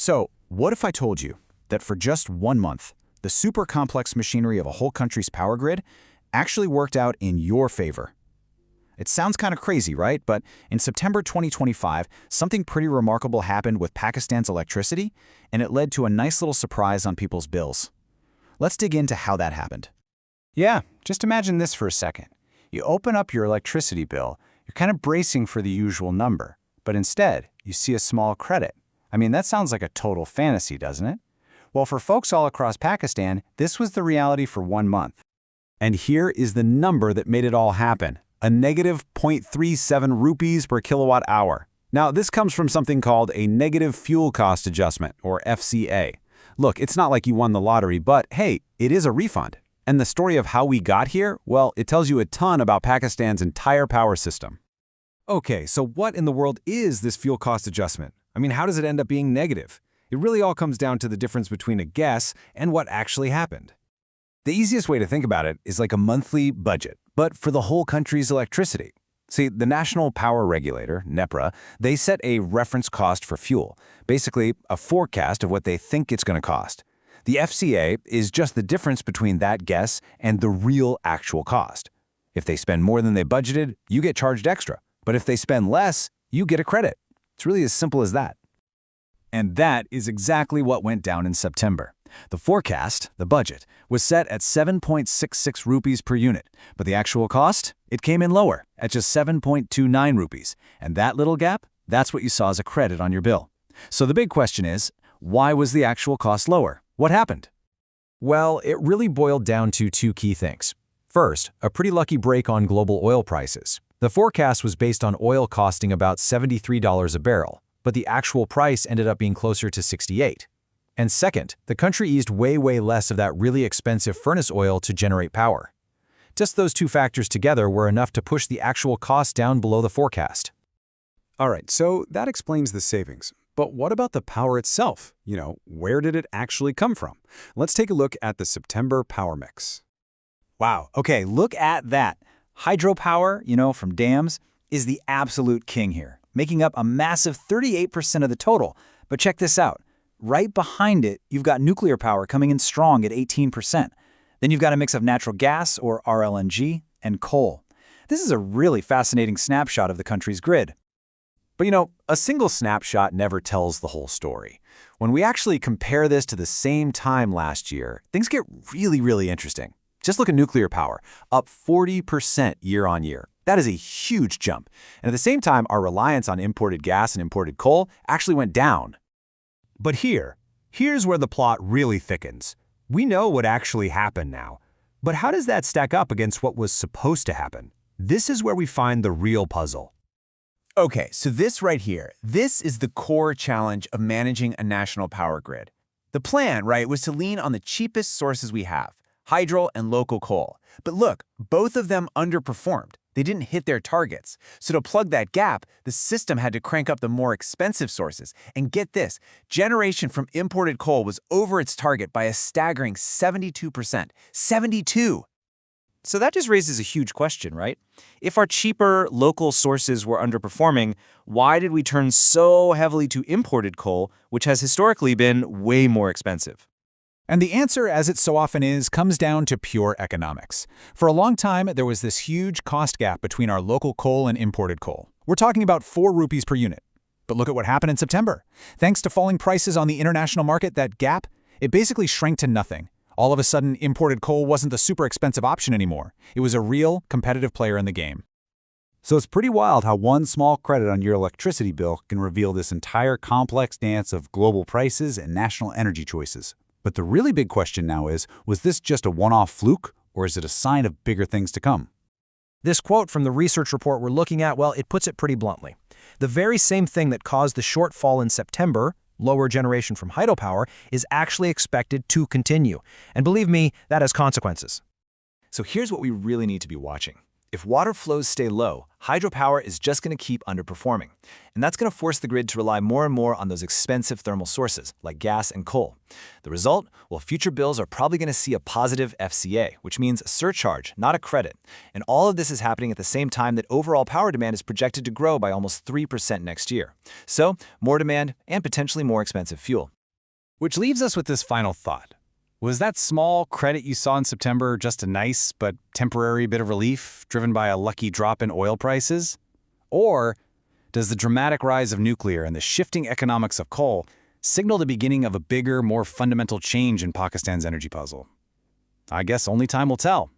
So, what if I told you that for just 1 month, the super complex machinery of a whole country's power grid actually worked out in your favor? It sounds kind of crazy, right? But in September 2025, something pretty remarkable happened with Pakistan's electricity, and it led to a nice little surprise on people's bills. Let's dig into how that happened. Yeah, just imagine this for a second. You open up your electricity bill, you're kind of bracing for the usual number, but instead, you see a small credit. I mean, that sounds like a total fantasy, doesn't it? Well, for folks all across Pakistan, this was the reality for 1 month. And here is the number that made it all happen. A negative 0.37 rupees per kilowatt hour. Now, this comes from something called a negative fuel cost adjustment, or FCA. Look, it's not like you won the lottery, but hey, it is a refund. And the story of how we got here, well, it tells you a ton about Pakistan's entire power system. Okay, so what in the world is this fuel cost adjustment? I mean, how does it end up being negative? It really all comes down to the difference between a guess and what actually happened. The easiest way to think about it is like a monthly budget, but for the whole country's electricity. See, the National Power Regulator, NEPRA, they set a reference cost for fuel, basically a forecast of what they think it's going to cost. The FCA is just the difference between that guess and the real actual cost. If they spend more than they budgeted, you get charged extra. But if they spend less, you get a credit. It's really as simple as that. And that is exactly what went down in September. The forecast, the budget, was set at 7.66 rupees per unit, but the actual cost? It came in lower, at just 7.29 rupees. And that little gap, that's what you saw as a credit on your bill. So the big question is, why was the actual cost lower? What happened? Well, it really boiled down to two key things. First, a pretty lucky break on global oil prices. The forecast was based on oil costing about $73 a barrel, but the actual price ended up being closer to $68. And second, the country used way less of that really expensive furnace oil to generate power. Just those two factors together were enough to push the actual cost down below the forecast. All right, so that explains the savings. But what about the power itself? Where did it actually come from? Let's take a look at the September power mix. Wow, okay, look at that. Hydropower, from dams, is the absolute king here, making up a massive 38% of the total. But check this out. Right behind it, you've got nuclear power coming in strong at 18%. Then you've got a mix of natural gas, or RLNG, and coal. This is a really fascinating snapshot of the country's grid. But a single snapshot never tells the whole story. When we actually compare this to the same time last year, things get really interesting. Just look at nuclear power, up 40% year on year. That is a huge jump. And at the same time, our reliance on imported gas and imported coal actually went down. But here's where the plot really thickens. We know what actually happened now. But how does that stack up against what was supposed to happen? This is where we find the real puzzle. Okay, so this right here, this is the core challenge of managing a national power grid. The plan, right, was to lean on the cheapest sources we have, hydro and local coal. But look, both of them underperformed. They didn't hit their targets. So to plug that gap, the system had to crank up the more expensive sources. And get this, generation from imported coal was over its target by a staggering 72%. 72! So that just raises a huge question, right? If our cheaper local sources were underperforming, why did we turn so heavily to imported coal, which has historically been way more expensive? And the answer, as it so often is, comes down to pure economics. For a long time, there was this huge cost gap between our local coal and imported coal. We're talking about 4 rupees per unit. But look at what happened in September. Thanks to falling prices on the international market, that gap, it basically shrank to nothing. All of a sudden, imported coal wasn't the super expensive option anymore. It was a real, competitive player in the game. So it's pretty wild how one small credit on your electricity bill can reveal this entire complex dance of global prices and national energy choices. But the really big question now is, was this just a one-off fluke, or is it a sign of bigger things to come? This quote from the research report we're looking at, well, it puts it pretty bluntly. The very same thing that caused the shortfall in September, lower generation from hydropower, is actually expected to continue. And believe me, that has consequences. So here's what we really need to be watching. If water flows stay low, hydropower is just going to keep underperforming. And that's going to force the grid to rely more and more on those expensive thermal sources, like gas and coal. The result? Well, future bills are probably going to see a positive FCA, which means a surcharge, not a credit. And all of this is happening at the same time that overall power demand is projected to grow by almost 3% next year. So, more demand and potentially more expensive fuel. Which leaves us with this final thought. Was that small credit you saw in September just a nice but temporary bit of relief driven by a lucky drop in oil prices? Or does the dramatic rise of nuclear and the shifting economics of coal signal the beginning of a bigger, more fundamental change in Pakistan's energy puzzle? I guess only time will tell.